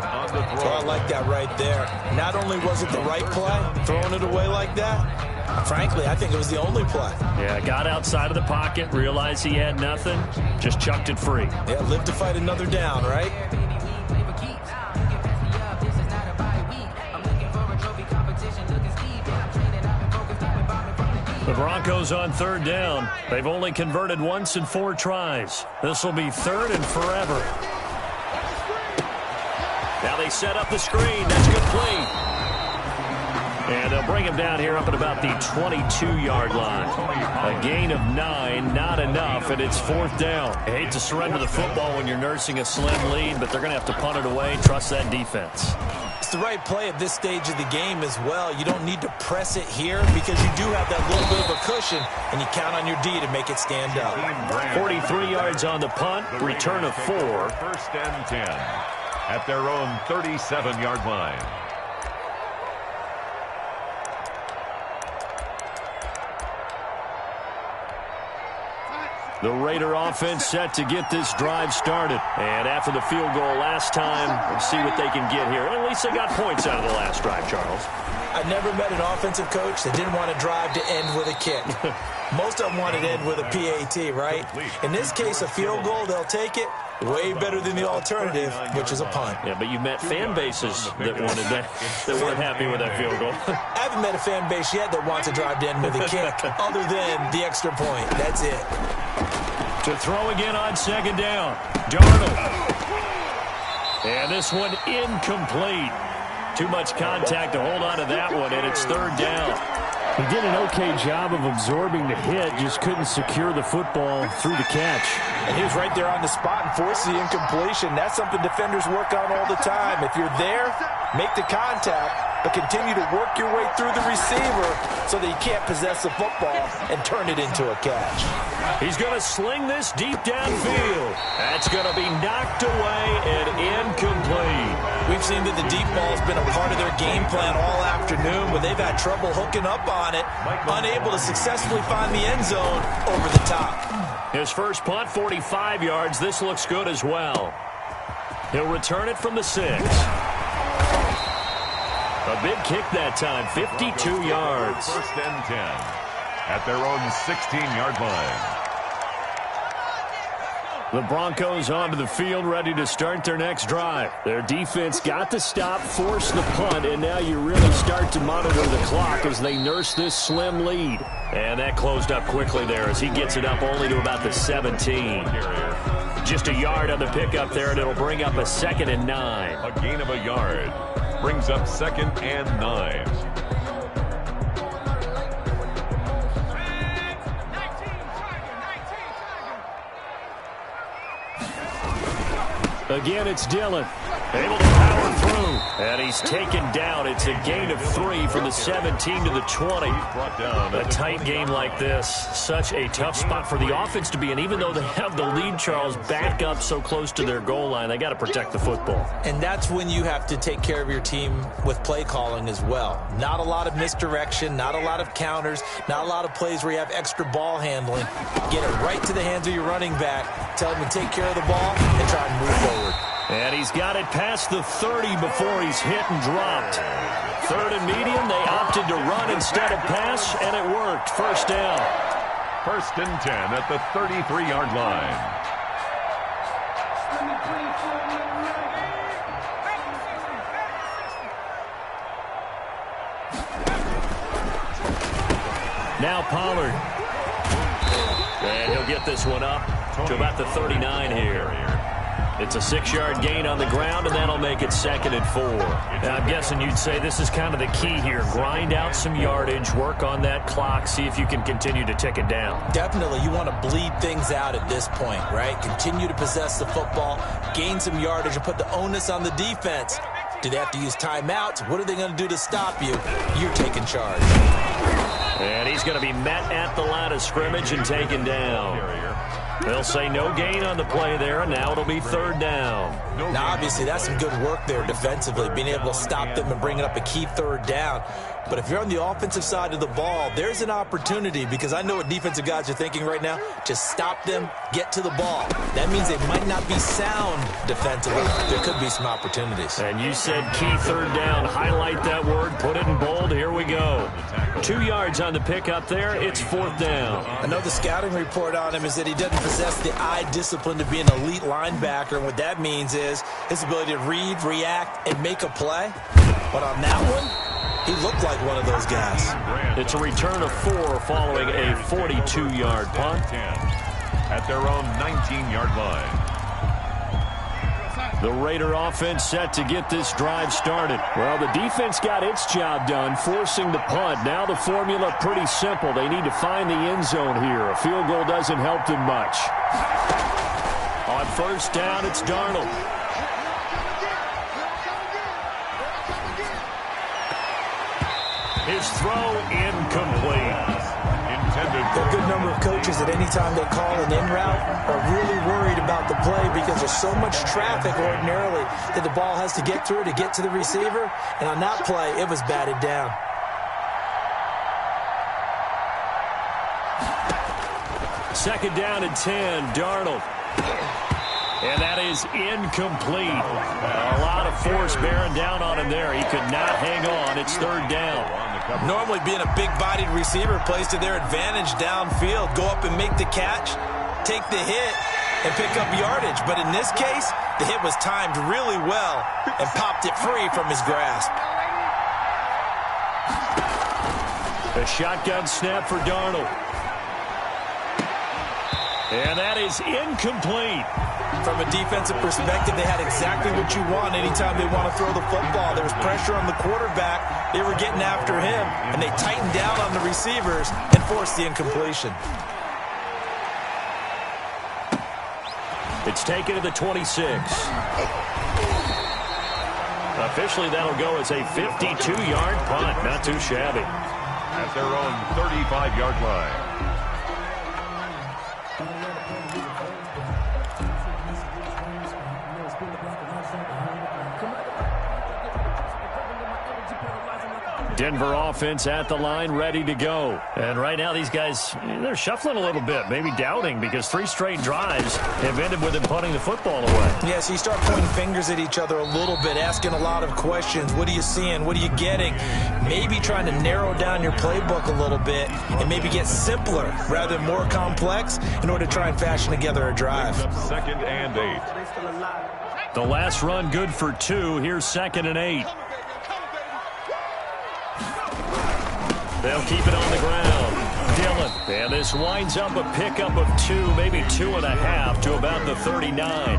So I like that right there. Not only was it the right play, throwing it away like that, frankly, I think it was the only play. Yeah, got outside of the pocket, realized he had nothing, just chucked it free. Yeah, live to fight another down, right? The Broncos on 3rd down. They've only converted once in 4 tries. This will be 3rd and forever. Now they set up the screen. That's complete. And they'll bring him down here up at about the 22-yard line. A gain of 9, not enough, and it's 4th down. I hate to surrender the football when you're nursing a slim lead, but they're going to have to punt it away. Trust that defense. It's the right play at this stage of the game as well. You don't need to press it here because you do have that little bit of a cushion, and you count on your D to make it stand up. 43 yards on the punt, return of 4. 1st and 10 at their own 37-yard line. The Raider offense set to get this drive started. And after the field goal last time, we'll see what they can get here. At least they got points out of the last drive, Charles. I've never met an offensive coach that didn't want to drive to end with a kick. Most of them wanted to end with a PAT, right? In this case, a field goal, they'll take it. Way better than the alternative, which is a punt. Yeah, but you've met fan bases that wanted that, that weren't happy with that field goal. I haven't met a fan base yet that wants to drive to end with a kick, other than the extra point. That's it. To throw again on 2nd down. Darnold. And this one incomplete. Too much contact to hold on to that one, and it's 3rd down. He did an okay job of absorbing the hit, just couldn't secure the football through the catch. And he was right there on the spot and forced the incompletion. That's something defenders work on all the time. If you're there, make the contact, but continue to work your way through the receiver so that you can't possess the football and turn it into a catch. He's going to sling this deep downfield. That's going to be knocked away and incomplete. We've seen that the deep ball has been a part of their game plan all afternoon, but they've had trouble hooking up on it, unable to successfully find the end zone over the top. His first punt, 45 yards. This looks good as well. He'll return it from the 6. A big kick that time, 52 yards. 1st and 10 at their own 16-yard line. The Broncos onto the field, ready to start their next drive. Their defense got the stop, forced the punt, and now you really start to monitor the clock as they nurse this slim lead. And that closed up quickly there as he gets it up only to about the 17. Just a yard on the pickup there, and it'll bring up a 2nd and 9. A gain of a yard brings up 2nd and 9. Again, it's Dillon. Able to power through And he's taken down. It's a gain of 3 from the 17 to the 20. A tight game like this, such a tough spot for the offense to be in. Even though they have the lead, Charles, back up so close to their goal line, they got to protect the football. And that's when you have to take care of your team with play calling as well. Not a lot of misdirection, not a lot of counters, not a lot of plays where you have extra ball handling. Get it right to the hands of your running back. Tell him to take care of the ball and try and move forward. And he's got it past the 30 before he's hit and dropped. 3rd and medium, they opted to run instead of pass, and it worked. First down. 1st and 10 at the 33-yard line. Now Pollard. And he'll get this one up to about the 39 here. It's a 6-yard gain on the ground, and that'll make it 2nd and 4. Now, I'm guessing you'd say this is kind of the key here. Grind out some yardage, work on that clock, see if you can continue to tick it down. Definitely. You want to bleed things out at this point, right? Continue to possess the football, gain some yardage, and put the onus on the defense. Do they have to use timeouts? What are they going to do to stop you? You're taking charge. And he's going to be met at the line of scrimmage and taken down. They'll say no gain on the play there, and now it'll be 3rd down. Now, obviously, that's some good work there defensively, being able to stop them and bringing up a key 3rd down. But if you're on the offensive side of the ball, there's an opportunity, because I know what defensive guys are thinking right now. Just stop them, get to the ball. That means they might not be sound defensively. There could be some opportunities. And you said key 3rd down. Highlight that word, put it in bold. Here we go. 2 yards on the pickup there. It's 4th down. I know the scouting report on him is that he doesn't possess the eye discipline to be an elite linebacker. And what that means is his ability to read, react, and make a play. But on that one, he looked like one of those guys. It's a return of 4 following a 42-yard punt. At their own 19-yard line. The Raider offense set to get this drive started. Well, the defense got its job done, forcing the punt. Now the formula pretty simple. They need to find the end zone here. A field goal doesn't help them much. On 1st down, it's Darnold. His throw incomplete. A good number of coaches at any time they call an in route are really worried about the play because there's so much traffic ordinarily that the ball has to get through to get to the receiver. And on that play, it was batted down. Second down and 10, Darnold. And that is incomplete. A lot of force bearing down on him there. He could not hang on. It's 3rd down. Normally being a big-bodied receiver plays to their advantage downfield. Go up and make the catch, take the hit, and pick up yardage. But in this case, the hit was timed really well and popped it free from his grasp. A shotgun snap for Darnold. And that is incomplete. From a defensive perspective, they had exactly what you want anytime they want to throw the football. There was pressure on the quarterback. They were getting after him, and they tightened down on the receivers and forced the incompletion. It's taken to the 26. Officially, that'll go as a 52-yard punt. Not too shabby. At their own 35-yard line. Denver offense at the line, ready to go. And right now, these guys, they're shuffling a little bit, maybe doubting, because 3 straight drives have ended with them punting the football away. Yeah, so you start pointing fingers at each other a little bit, asking a lot of questions. What are you seeing? What are you getting? Maybe trying to narrow down your playbook a little bit and maybe get simpler rather than more complex in order to try and fashion together a drive. 2nd and 8. The last run good for 2. Here's 2nd and 8. They'll keep it on the ground. Dillon. And this winds up a pickup of 2, maybe 2.5 to about the 39.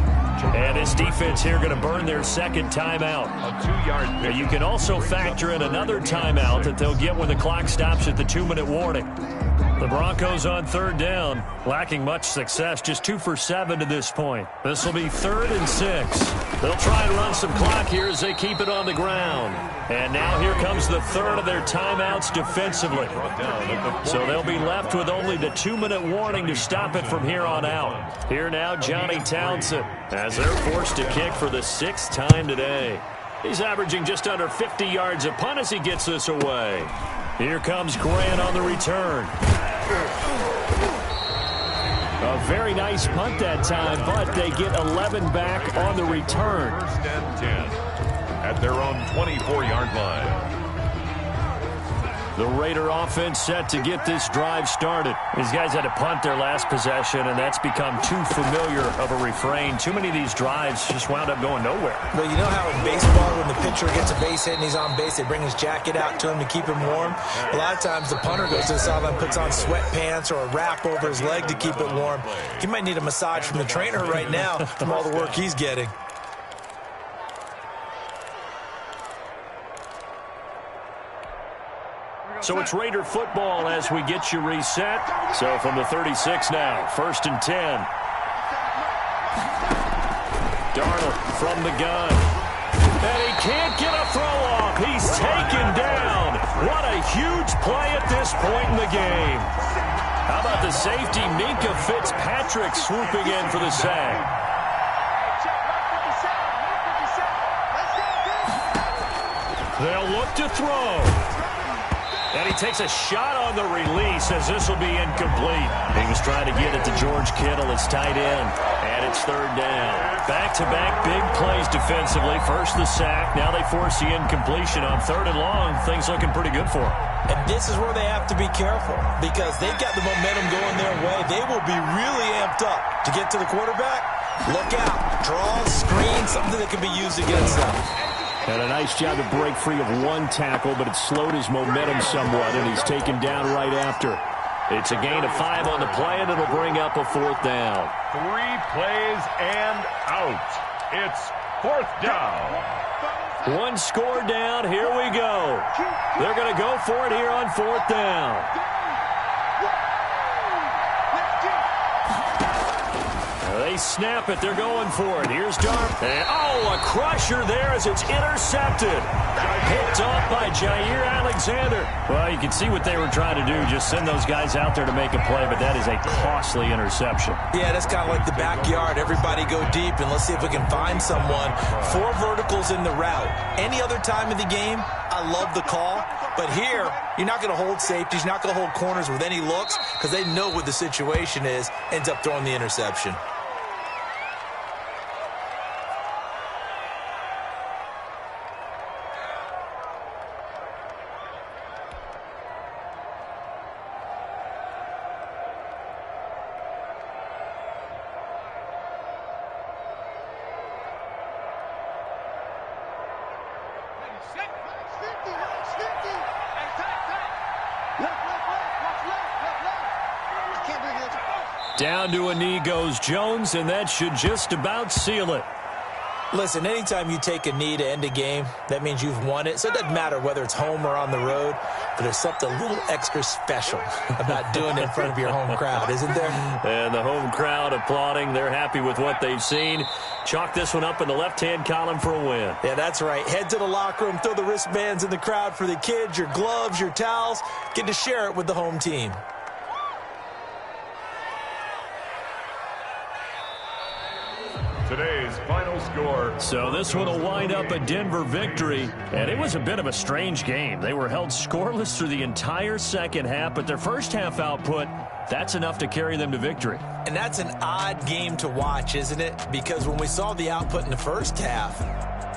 And this defense here going to burn their 2nd timeout. A 2-yard pickup. You can also factor in another timeout that they'll get when the clock stops at the 2-minute warning. The Broncos on 3rd down, lacking much success, just 2 for 7 to this point. This will be 3rd and 6. They'll try and run some clock here as they keep it on the ground. And now here comes the third of their timeouts defensively. So they'll be left with only the 2-minute warning to stop it from here on out. Here now, Johnny Townsend, as they're forced to kick for the 6th time today. He's averaging just under 50 yards a punt as he gets this away. Here comes Grant on the return. A very nice punt that time, but they get 11 back on the return. 1st and 10 at their own 24-yard line. The Raider offense set to get this drive started. These guys had to punt their last possession, and that's become too familiar of a refrain. Too many of these drives just wound up going nowhere. Well, you know how in baseball, when the pitcher gets a base hit and he's on base, they bring his jacket out to him to keep him warm? A lot of times the punter goes to the sideline, puts on sweatpants or a wrap over his leg to keep it warm. He might need a massage from the trainer right now from all the work he's getting. So it's Raider football as we get you reset. So from the 36 now, 1st and 10. Darnold from the gun. And he can't get a throw off. He's taken down. What a huge play at this point in the game. How about the safety, Minka Fitzpatrick, swooping in for the sack. They'll look to throw. And he takes a shot on the release as this will be incomplete. He was trying to get it to George Kittle, his tight end. And it's 3rd down. Back-to-back big plays defensively. First the sack. Now they force the incompletion on 3rd and long. Things looking pretty good for them. And this is where they have to be careful because they've got the momentum going their way. They will be really amped up to get to the quarterback. Look out. Draw, screen, something that can be used against them. And a nice job to break free of one tackle, but it slowed his momentum somewhat, and he's taken down right after. It's a gain of 5 on the play, and it'll bring up a 4th down. 3 plays and out. It's 4th down. One score down. Here we go. They're going to go for it here on 4th down. They snap it. They're going for it. Here's Darnold. Oh, a crusher there as it's intercepted. Picked off by Jair Alexander. Well, you can see what they were trying to do. Just send those guys out there to make a play, but that is a costly interception. Yeah, that's kind of like the backyard. Everybody go deep, and let's see if we can find someone. 4 verticals in the route. Any other time of the game, I love the call. But here, you're not going to hold safeties. You're not going to hold corners with any looks because they know what the situation is. Ends up throwing the interception. Down to a knee goes Jones, and that should just about seal it. Listen, anytime you take a knee to end a game, that means you've won it. So it doesn't matter whether it's home or on the road, but there's something a little extra special about doing it in front of your home crowd, isn't there? And the home crowd applauding. They're happy with what they've seen. Chalk this one up in the left-hand column for a win. Yeah, that's right. Head to the locker room, throw the wristbands in the crowd for the kids, your gloves, your towels. Get to share it with the home team. Today's final score. So this one will wind up a Denver victory, and it was a bit of a strange game. They were held scoreless through the entire second half, but their first half output, that's enough to carry them to victory. And that's an odd game to watch, isn't it? Because when we saw the output in the first half,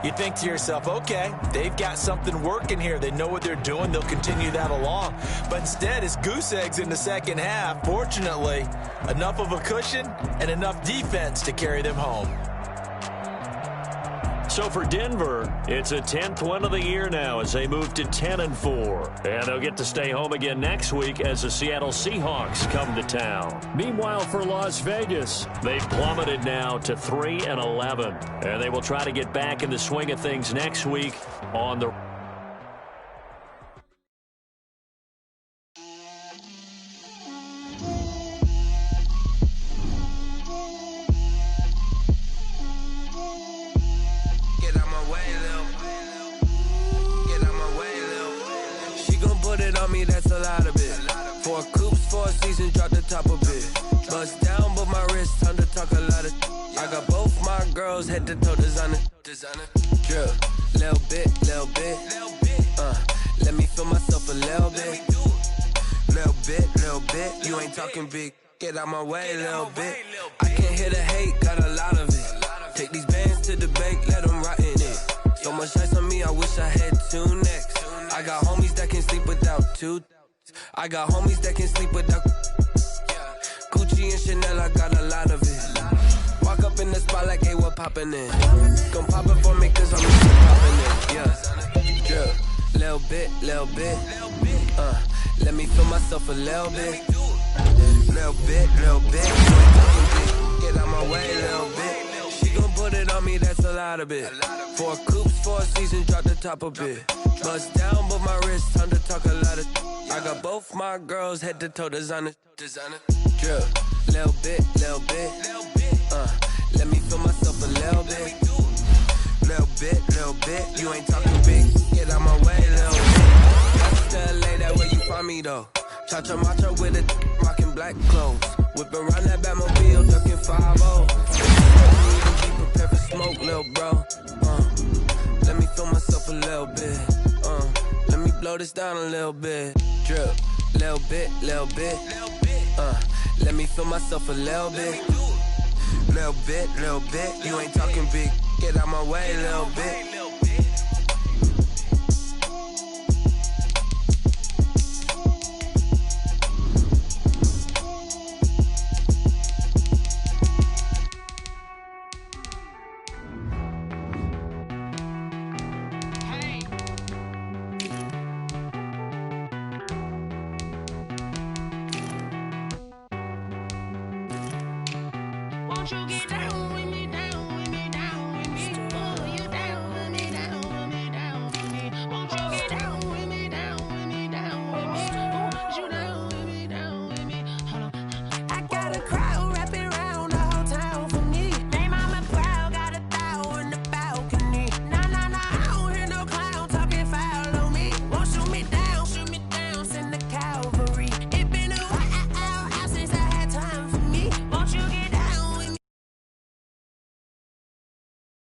you think to yourself, okay, they've got something working here. They know what they're doing. They'll continue that along. But instead, it's goose eggs in the second half. Fortunately, enough of a cushion and enough defense to carry them home. So for Denver, it's a 10th win of the year now as they move to 10-4. And they'll get to stay home again next week as the Seattle Seahawks come to town. Meanwhile, for Las Vegas, they've plummeted now to 3-11. And they will try to get back in the swing of things next week on the put it on me, that's a lot of it. 4 coops, 4 seasons, drop the top a bit. Bust down, but my wrist, time to talk a lot of. I got both my girls head to toe designer. Drip, little bit. Let me feel myself a little bit. Little bit. You ain't talking big. Get out my way, little bit. I can't hear the hate, got a lot of it. Take these bands to the bank, let them rot in it. So much ice on me, I wish I had 2 necks. I got homies that can sleep without 2. I got homies that can sleep without Gucci and Chanel, I got a lot of it. Walk up in the spot like, hey, what poppin' in? Gon' pop it for me, cause I'm poppin' in, yeah. Drip, little bit. Let me feel myself a little bit. Little bit. Get out my way, little bit. She gon' put it on me, that's a lot of it. 4 coops, 4 seasons, drop the top a bit. Bust down, but my wrist, time to talk a lot of. I got both my girls head to toe designer. Drip, little bit. Let me feel myself a little bit. Little bit. You ain't talking big. Get out my way, little bit. That's the LA, that way you find me though. Cha-cha matcha with a rockin' black clothes. Whip around that Batmobile, ducking 5-0. Be prepared for smoke, little bro. Let me feel myself a little bit. Let me blow this down a little bit. Drip, little bit. Let me feel myself a little bit. Little bit. You ain't talking big. Get out my way, little bit.